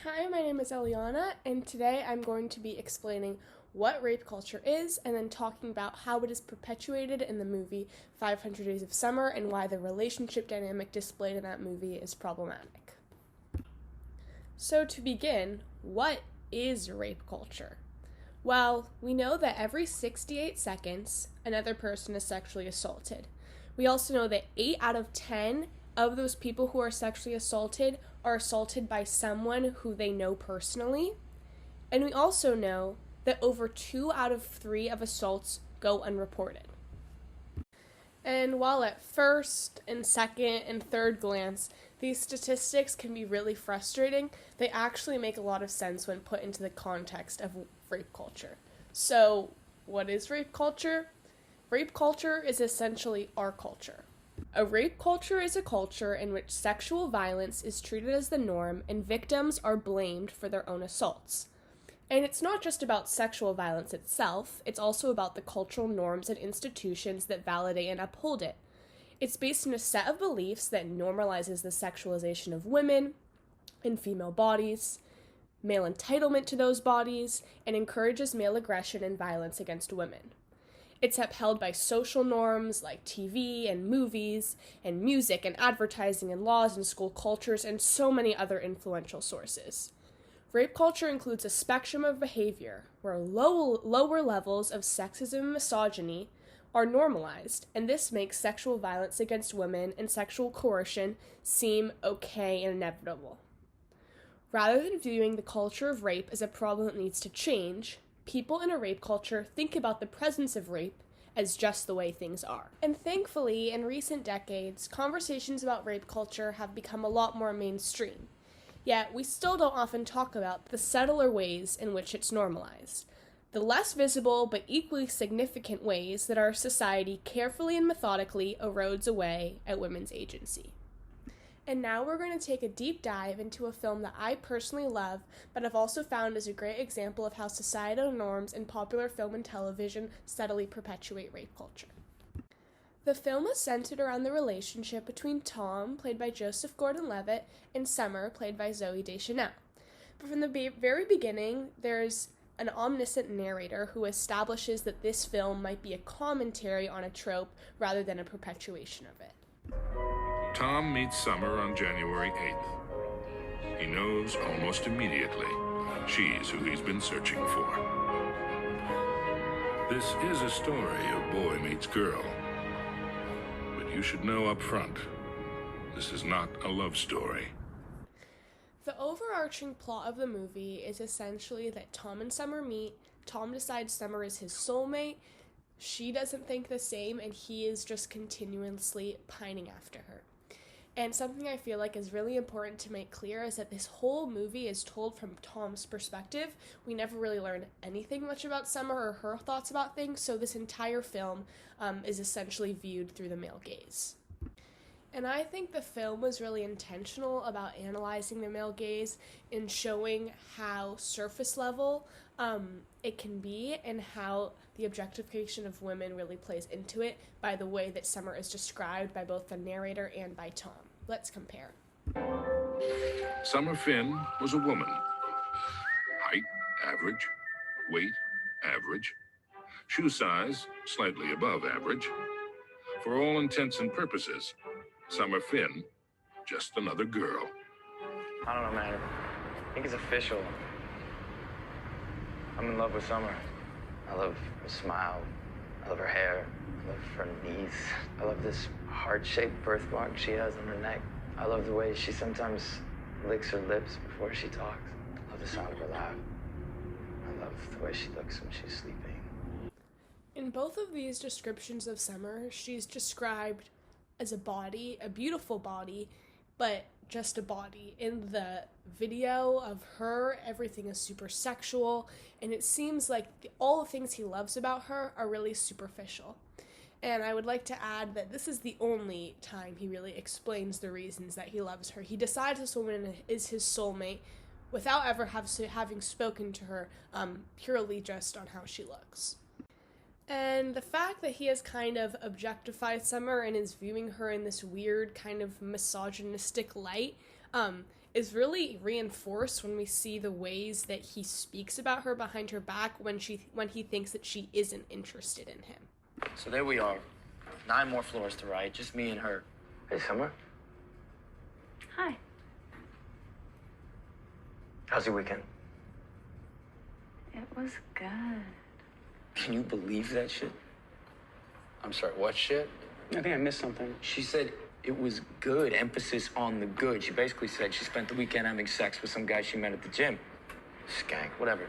Hi, my name is Eliana, and today I'm going to be explaining what rape culture is and then talking about how it is perpetuated in the movie 500 Days of Summer and why the relationship dynamic displayed in that movie is problematic. So to begin, what is rape culture? Well, we know that every 68 seconds, another person is sexually assaulted. We also know that 8 out of 10 of those people who are sexually assaulted are assaulted by someone who they know personally. And we also know that over 2 out of 3 of assaults go unreported. And while at first and second and third glance, these statistics can be really frustrating, they actually make a lot of sense when put into the context of rape culture. So, what is rape culture? Rape culture is essentially our culture. A rape culture is a culture in which sexual violence is treated as the norm and victims are blamed for their own assaults. And it's not just about sexual violence itself, it's also about the cultural norms and institutions that validate and uphold it. It's based on a set of beliefs that normalizes the sexualization of women and female bodies, male entitlement to those bodies, and encourages male aggression and violence against women. It's upheld by social norms like TV and movies and music and advertising and laws and school cultures and so many other influential sources. Rape culture includes a spectrum of behavior where lower levels of sexism and misogyny are normalized, and this makes sexual violence against women and sexual coercion seem okay and inevitable. Rather than viewing the culture of rape as a problem that needs to change, people in a rape culture think about the presence of rape as just the way things are. And thankfully, in recent decades, conversations about rape culture have become a lot more mainstream. Yet, we still don't often talk about the subtler ways in which it's normalized, the less visible but equally significant ways that our society carefully and methodically erodes away at women's agency. And now we're going to take a deep dive into a film that I personally love, but I've also found is a great example of how societal norms in popular film and television steadily perpetuate rape culture. The film is centered around the relationship between Tom, played by Joseph Gordon-Levitt, and Summer, played by Zooey Deschanel. But from the very beginning, there's an omniscient narrator who establishes that this film might be a commentary on a trope rather than a perpetuation of it. Tom meets Summer on January 8th. He knows almost immediately she's who he's been searching for. This is a story of boy meets girl. But you should know up front, this is not a love story. The overarching plot of the movie is essentially that Tom and Summer meet, Tom decides Summer is his soulmate, she doesn't think the same, and he is just continuously pining after her. And something I feel like is really important to make clear is that this whole movie is told from Tom's perspective. We never really learn anything much about Summer or her thoughts about things, so this entire film is essentially viewed through the male gaze. And I think the film was really intentional about analyzing the male gaze and showing how surface level it can be and how the objectification of women really plays into it by the way that Summer is described by both the narrator and by Tom. Let's compare. Summer Finn was a woman. Height, average. Weight, average. Shoe size, slightly above average. For all intents and purposes, Summer Finn, just another girl. I don't know, man. I think it's official. I'm in love with Summer. I love her smile. I love her hair. I love her knees. I love this heart-shaped birthmark she has on her neck. I love the way she sometimes licks her lips before she talks. I love the sound of her laugh. I love the way she looks when she's sleeping. In both of these descriptions of Summer, she's described as a body, a beautiful body, but just a body. In the video of her, everything is super sexual, and it seems like all the things he loves about her are really superficial. And I would like to add that this is the only time he really explains the reasons that he loves her. He decides this woman is his soulmate without ever having spoken to her, purely just on how she looks. And the fact that he has kind of objectified Summer and is viewing her in this weird kind of misogynistic light is really reinforced when we see the ways that he speaks about her behind her back when he thinks that she isn't interested in him. So there we are. 9 more floors to write, just me and her. Hey, Summer. Hi. How's your weekend? It was good. Can you believe that shit? I'm sorry, what shit? I think I missed something. She said it was good, emphasis on the good. She basically said she spent the weekend having sex with some guy she met at the gym. Skank, whatever.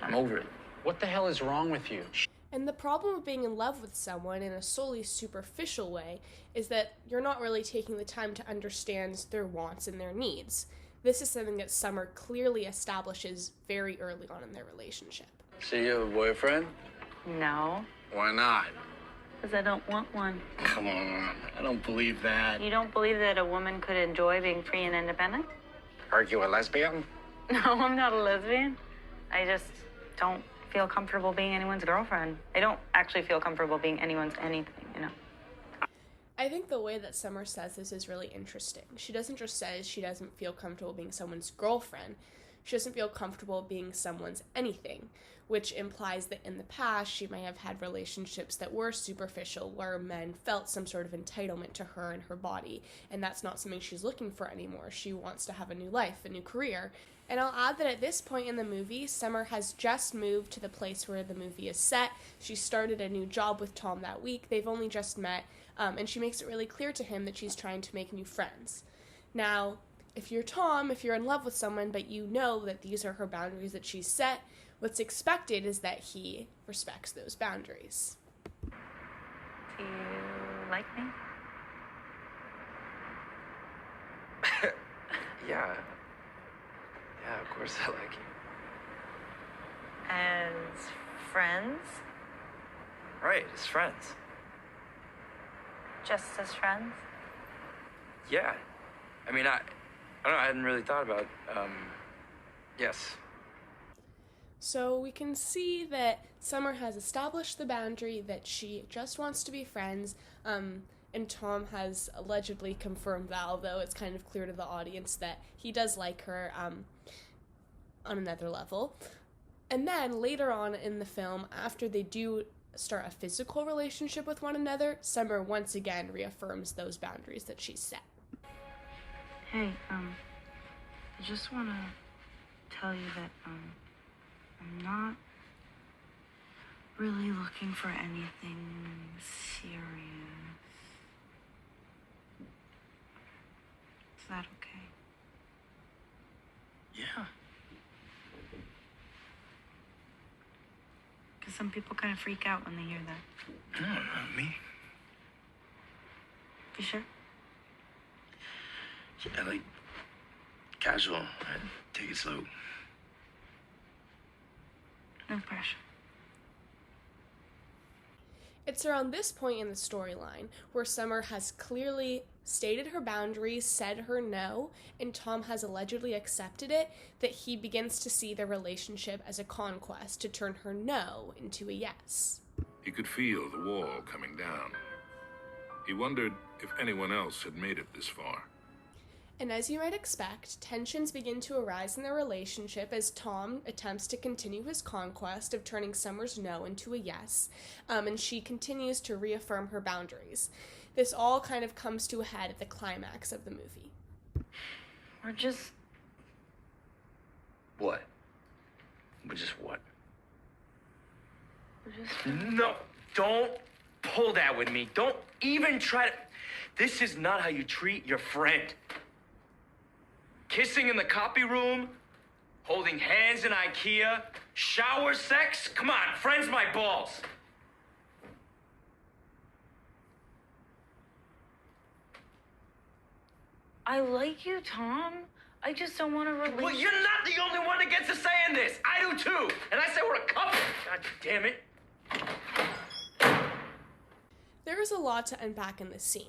I'm over it. What the hell is wrong with you? And the problem of being in love with someone in a solely superficial way is that you're not really taking the time to understand their wants and their needs. This is something that Summer clearly establishes very early on in their relationship. So you have a boyfriend? No, Why not? because I don't want one. Come on, I don't believe that. You don't believe that a woman could enjoy being free and independent? Are you a lesbian? No, I'm not a lesbian. I just don't feel comfortable being anyone's girlfriend. I don't actually feel comfortable being anyone's anything, you know? I think the way that Summer says this is really interesting. She doesn't just say she doesn't feel comfortable being someone's girlfriend. She doesn't feel comfortable being someone's anything, which implies that in the past she may have had relationships that were superficial, where men felt some sort of entitlement to her and her body, and that's not something she's looking for anymore. She wants to have a new life, a new career. And I'll add that at this point in the movie, Summer has just moved to the place where the movie is set. She started a new job with Tom that week. They've only just met, and she makes it really clear to him that she's trying to make new friends. Now, if you're Tom, if you're in love with someone, but you know that these are her boundaries that she's set, what's expected is that he respects those boundaries. Do you like me? Yeah. Yeah, of course I like you. As friends? Right, as friends. Just as friends? Yeah. I mean, I don't know, I hadn't really thought about, yes. So we can see that Summer has established the boundary that she just wants to be friends, and Tom has allegedly confirmed that, although it's kind of clear to the audience that he does like her on another level. And then later on in the film, after they do start a physical relationship with one another, Summer once again reaffirms those boundaries that she's set. Hey, I just want to tell you that, I'm not really looking for anything serious. Is that okay? Yeah. Because some people kind of freak out when they hear that. No, not me. You sure? Yeah, like, casual. I'd take it slow. No pressure. It's around this point in the storyline where Summer has clearly stated her boundaries, said her no, and Tom has allegedly accepted it, that he begins to see their relationship as a conquest to turn her no into a yes. He could feel the wall coming down. He wondered if anyone else had made it this far. And as you might expect, tensions begin to arise in their relationship as Tom attempts to continue his conquest of turning Summer's no into a yes, and she continues to reaffirm her boundaries. This all kind of comes to a head at the climax of the movie. We're just... What? But just what? We're just... No, don't pull that with me. Don't even try to... This is not how you treat your friend. Kissing in the copy room, holding hands in IKEA, shower sex? Come on, friends my balls. I like you, Tom. I just don't want to release... Well, you're not the only one that gets a say in this. I do too. And I say we're a couple. God damn it. There is a lot to unpack in this scene.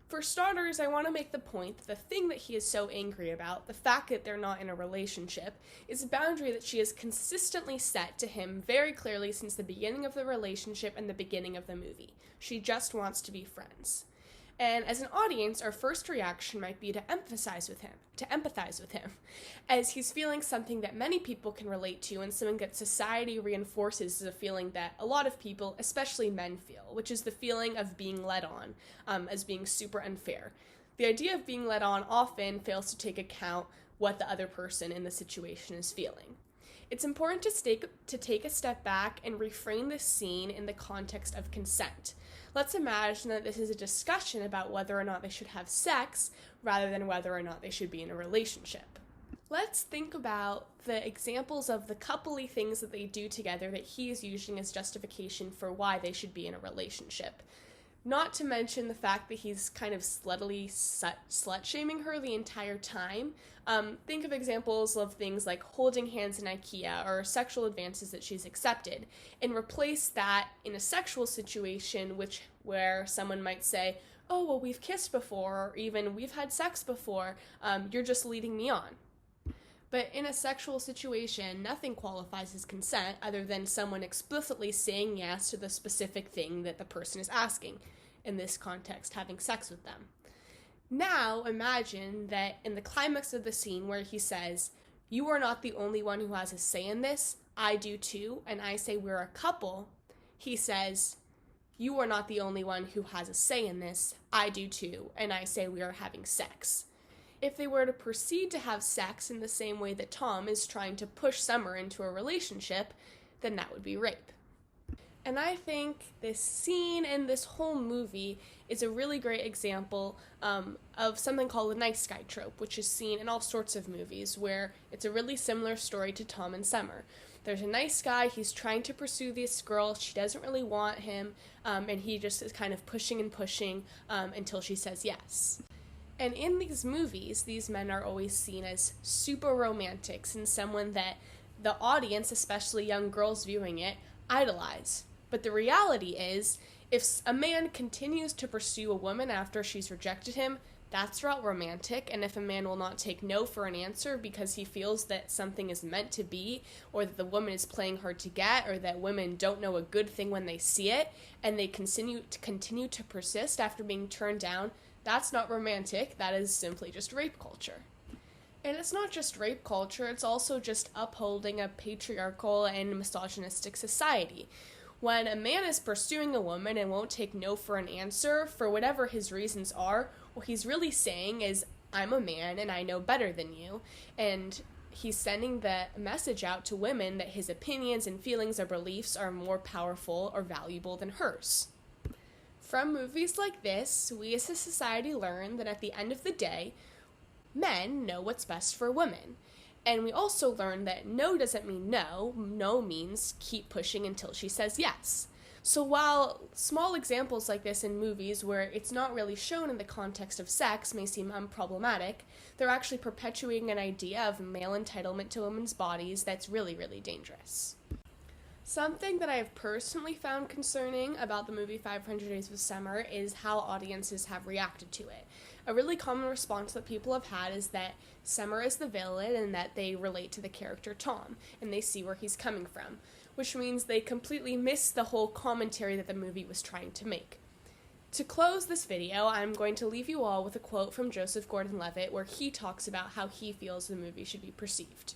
For starters, I want to make the point that the thing that he is so angry about, the fact that they're not in a relationship, is a boundary that she has consistently set to him very clearly since the beginning of the relationship and the beginning of the movie. She just wants to be friends. And as an audience, our first reaction might be to empathize with him, as he's feeling something that many people can relate to and something that society reinforces as a feeling that a lot of people, especially men, feel, which is the feeling of being led on, as being super unfair. The idea of being led on often fails to take account what the other person in the situation is feeling. It's important to take a step back and reframe this scene in the context of consent. Let's imagine that this is a discussion about whether or not they should have sex, rather than whether or not they should be in a relationship. Let's think about the examples of the coupley things that they do together that he is using as justification for why they should be in a relationship. Not to mention the fact that he's kind of slut-shaming her the entire time. Think of examples of things like holding hands in IKEA or sexual advances that she's accepted, and replace that in a sexual situation where someone might say, oh, well, we've kissed before, or even we've had sex before, you're just leading me on. But in a sexual situation, nothing qualifies as consent other than someone explicitly saying yes to the specific thing that the person is asking, in this context, having sex with them. Now, imagine that in the climax of the scene where he says, you are not the only one who has a say in this, I do too, and I say we're a couple, he says, you are not the only one who has a say in this, I do too, and I say we are having sex. If they were to proceed to have sex in the same way that Tom is trying to push Summer into a relationship, then that would be rape. And I think this scene and this whole movie is a really great example of something called the nice guy trope, which is seen in all sorts of movies, where it's a really similar story to Tom and Summer. There's a nice guy, he's trying to pursue this girl, she doesn't really want him, and he just is kind of pushing and pushing until she says yes. And in these movies, these men are always seen as super romantics and someone that the audience, especially young girls viewing it, idolize. But the reality is, if a man continues to pursue a woman after she's rejected him, that's not romantic. And if a man will not take no for an answer because he feels that something is meant to be, or that the woman is playing hard to get, or that women don't know a good thing when they see it, and they continue to persist after being turned down, that's not romantic, that is simply just rape culture. And it's not just rape culture, it's also just upholding a patriarchal and misogynistic society. When a man is pursuing a woman and won't take no for an answer, for whatever his reasons are, what he's really saying is, I'm a man and I know better than you, and he's sending the message out to women that his opinions and feelings or beliefs are more powerful or valuable than hers. From movies like this, we as a society learn that at the end of the day, men know what's best for women. And we also learn that no doesn't mean no. No means keep pushing until she says yes. So while small examples like this in movies where it's not really shown in the context of sex may seem unproblematic, they're actually perpetuating an idea of male entitlement to women's bodies that's really, really dangerous. Something that I have personally found concerning about the movie 500 Days of Summer is how audiences have reacted to it. A really common response that people have had is that Summer is the villain and that they relate to the character Tom, and they see where he's coming from, which means they completely miss the whole commentary that the movie was trying to make. To close this video, I'm going to leave you all with a quote from Joseph Gordon-Levitt where he talks about how he feels the movie should be perceived.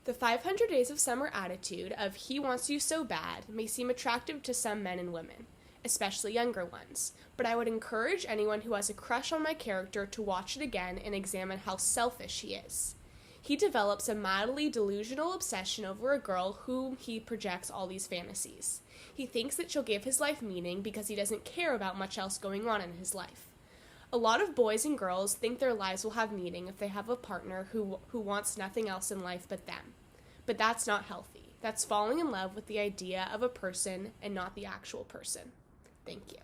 The 500 Days of Summer attitude of he wants you so bad may seem attractive to some men and women, especially younger ones, but I would encourage anyone who has a crush on my character to watch it again and examine how selfish he is. He develops a mildly delusional obsession over a girl whom he projects all these fantasies. He thinks that she'll give his life meaning because he doesn't care about much else going on in his life. A lot of boys and girls think their lives will have meaning if they have a partner who wants nothing else in life but them. But that's not healthy. That's falling in love with the idea of a person and not the actual person. Thank you.